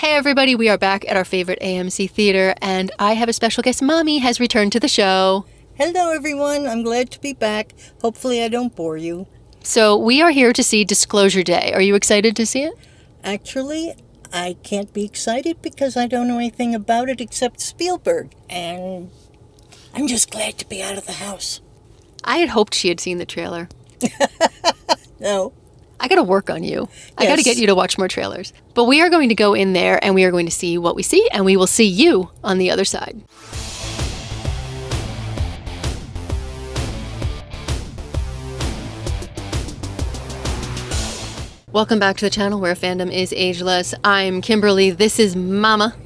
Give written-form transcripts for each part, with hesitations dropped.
Hey everybody, we are back at our favorite AMC theater, and I have a special guest. Mommy has returned to the show. Hello everyone, I'm glad to be back. Hopefully I don't bore you. So we are here to see Disclosure Day. Are you excited to see it? Actually, I can't be excited because I don't know anything about it except Spielberg, and I'm just glad to be out of the house. I had hoped she had seen the trailer. No. I gotta work on you. I Yes. gotta get you to watch more trailers. But we are going to go in there and we are going to see what we see, and we will see you on the other side. Welcome back to the channel where fandom is ageless. I'm Kimberly. This is Mama.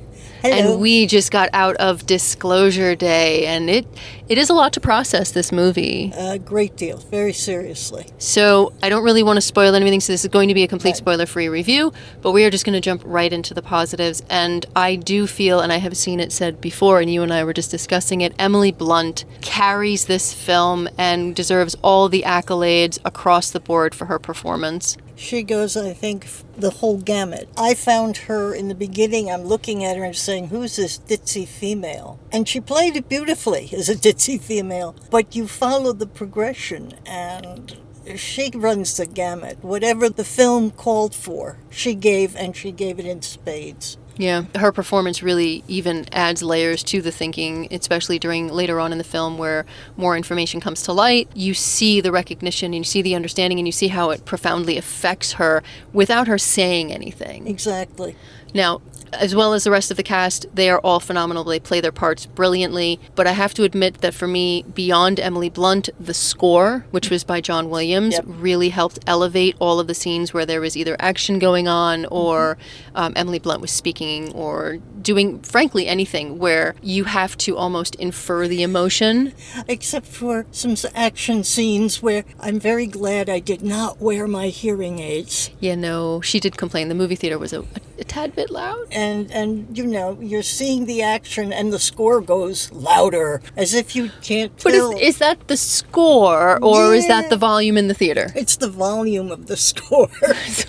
Hello. And we just got out of Disclosure Day, and it is a lot to process, this movie. A great deal, very seriously. So I don't really want to spoil anything, so this is going to be a complete spoiler-free review, but we are just going to jump right into the positives. And I do feel, and I have seen it said before, and you and I were just discussing it, Emily Blunt carries this film and deserves all the accolades across the board for her performance. She goes, I think, the whole gamut. I found her in the beginning, I'm looking at her and saying, who's this ditzy female? And she played it beautifully as a ditzy female, but you follow the progression and she runs the gamut. Whatever the film called for, she gave, and she gave it in spades. Yeah, her performance really even adds layers to the thinking, especially during later on in the film where more information comes to light. You see the recognition and you see the understanding and you see how it profoundly affects her without her saying anything. Exactly. Now, as well as the rest of the cast, they are all phenomenal. They play their parts brilliantly. But I have to admit that for me, beyond Emily Blunt, the score, which was by John Williams, really helped elevate all of the scenes where there was either action going on or Emily Blunt was speaking or doing, frankly, anything where you have to almost infer the emotion. Except for some action scenes where I'm very glad I did not wear my hearing aids. Yeah, no, she did complain. The movie theater was a tad bit loud. And you know, you're seeing the action and the score goes louder, as if you can't tell. But is that the score, or is that the volume in the theater? It's the volume of the score. It's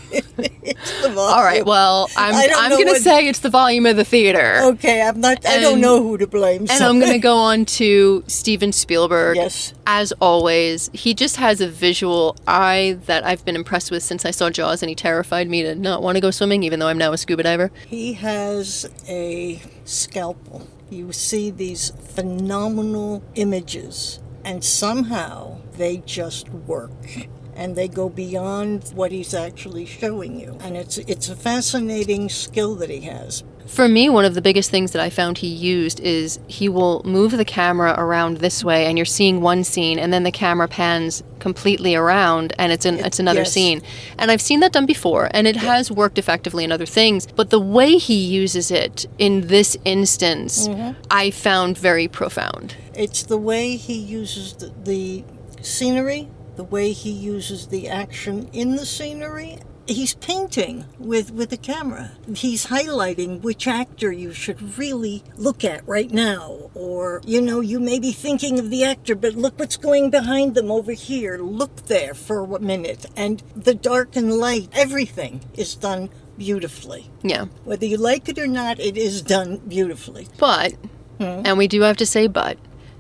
the volume. All right, well, I'm going to say it's the volume of the theater. Okay, I don't know who to blame. And I'm going to go on to Steven Spielberg. Yes. As always, he just has a visual eye that I've been impressed with since I saw Jaws, and he terrified me to not want to go swimming, even though I'm now a scuba diver. He has a scalpel. You see these phenomenal images, and somehow they just work. And they go beyond what he's actually showing you. And it's a fascinating skill that he has. For me, one of the biggest things that I found he used is he will move the camera around this way, and you're seeing one scene, and then the camera pans completely around, and it's another scene. And I've seen that done before, and it has worked effectively in other things. But the way he uses it in this instance, I found very profound. It's the way he uses the scenery, the way he uses the action in the scenery. He's painting with the camera. He's highlighting which actor you should really look at right now. Or, you know, you may be thinking of the actor, but look what's going behind them over here. Look there for a minute. And the dark and light, everything is done beautifully. Yeah. Whether you like it or not, it is done beautifully. But, and we do have to say but,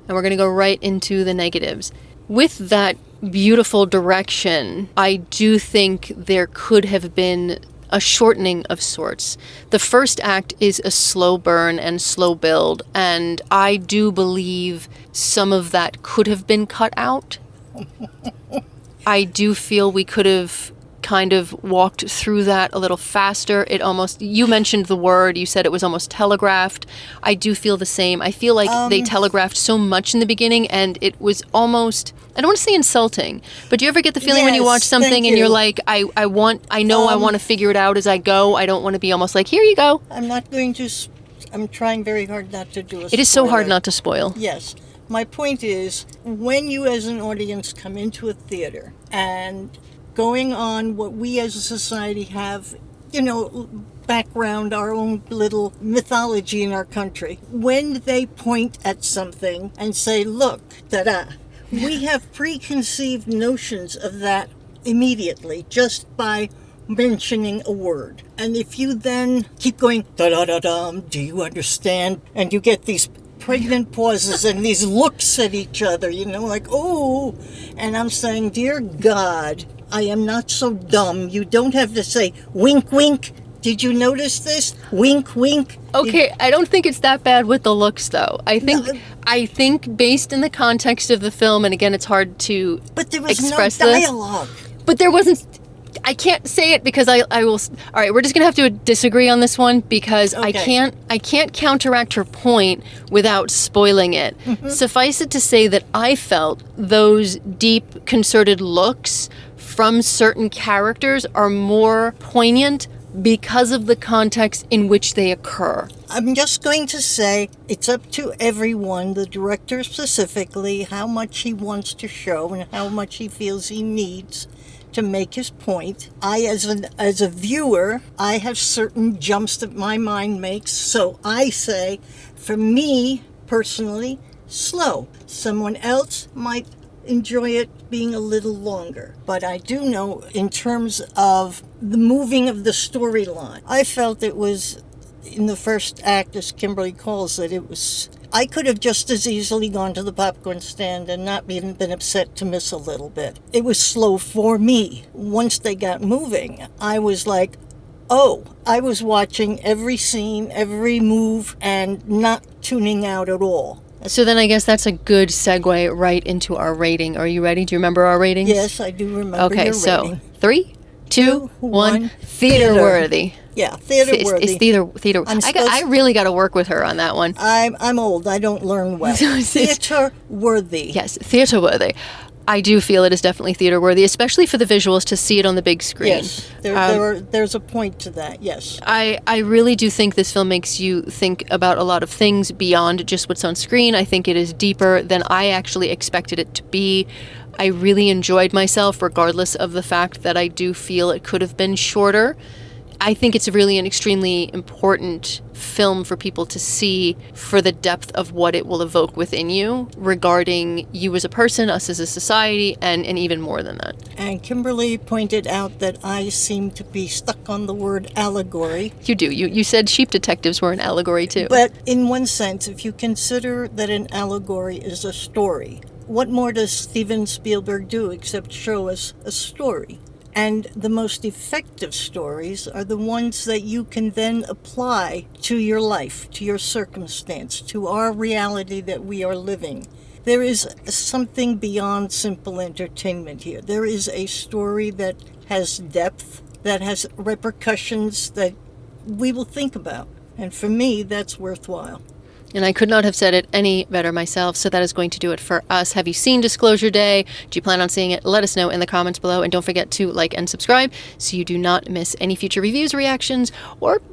and we're going to go right into the negatives. With that beautiful direction, I do think there could have been a shortening of sorts. The first act is a slow burn and slow build, and I do believe some of that could have been cut out. I do feel we could have kind of walked through that a little faster. You mentioned the word, you said it was almost telegraphed. I do feel the same. I feel like they telegraphed so much in the beginning, and it was almost, I don't want to say insulting, but do you ever get the feeling when you watch something and you're like, I want to figure it out as I go. I don't want to be almost like, here you go. I'm trying very hard not to do a spoiler. It is so hard not to spoil. Yes. My point is, when you as an audience come into a theater and going on what we as a society have, you know, background, our own little mythology in our country. When they point at something and say, look, ta-da, we have preconceived notions of that immediately just by mentioning a word. And if you then keep going, da-da-da-dum, do you understand? And you get these pregnant pauses and these looks at each other, like, oh. And I'm saying, dear God, I am not so dumb. You don't have to say, wink, wink. Did you notice this? Wink, wink. Okay, I don't think it's that bad with the looks, though. I think based in the context of the film, and again, it's hard to But there was express no this, dialogue. but there wasn't. I can't say it because I will. All right, we're just gonna have to disagree on this one because Okay. I can't counteract her point without spoiling it. Suffice it to say that I felt those deep, concerted looks from certain characters are more poignant because of the context in which they occur. I'm just going to say it's up to everyone, the director specifically, how much he wants to show and how much he feels he needs to make his point. As a viewer, I have certain jumps that my mind makes, so I say, for me personally, slow. Someone else might enjoy it being a little longer. But I do know in terms of the moving of the storyline, I felt it was, in the first act, as Kimberly calls it, I could have just as easily gone to the popcorn stand and not been upset to miss a little bit. It was slow for me. Once they got moving, I was like, oh, I was watching every scene, every move, and not tuning out at all. So then I guess that's a good segue right into our rating. Are you ready? Do you remember our ratings? Yes, I do remember Okay, your so rating. 3, 2, 1, theater worthy. Yeah, theater worthy. It's theater. I really got to work with her on that one. I'm old. I don't learn well. Theater worthy. Yes, theater worthy. I do feel it is definitely theater worthy, especially for the visuals to see it on the big screen. Yes, there's a point to that, yes. I really do think this film makes you think about a lot of things beyond just what's on screen. I think it is deeper than I actually expected it to be. I really enjoyed myself, regardless of the fact that I do feel it could have been shorter. I think it's really an extremely important film for people to see for the depth of what it will evoke within you regarding you as a person, us as a society, and even more than that. And Kimberly pointed out that I seem to be stuck on the word allegory. You do. You said sheep detectives were an allegory too. But in one sense, if you consider that an allegory is a story, what more does Steven Spielberg do except show us a story? And the most effective stories are the ones that you can then apply to your life, to your circumstance, to our reality that we are living. There is something beyond simple entertainment here. There is a story that has depth, that has repercussions that we will think about. And for me, that's worthwhile. And I could not have said it any better myself, so that is going to do it for us. Have you seen Disclosure Day? Do you plan on seeing it? Let us know in the comments below, and don't forget to like and subscribe so you do not miss any future reviews, reactions, or,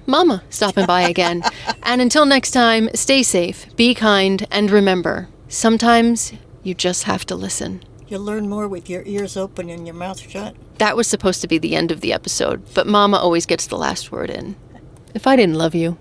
Mama stopping by again. And until next time, stay safe, be kind, and remember, sometimes you just have to listen. You'll learn more with your ears open and your mouth shut. That was supposed to be the end of the episode, but Mama always gets the last word in. If I didn't love you...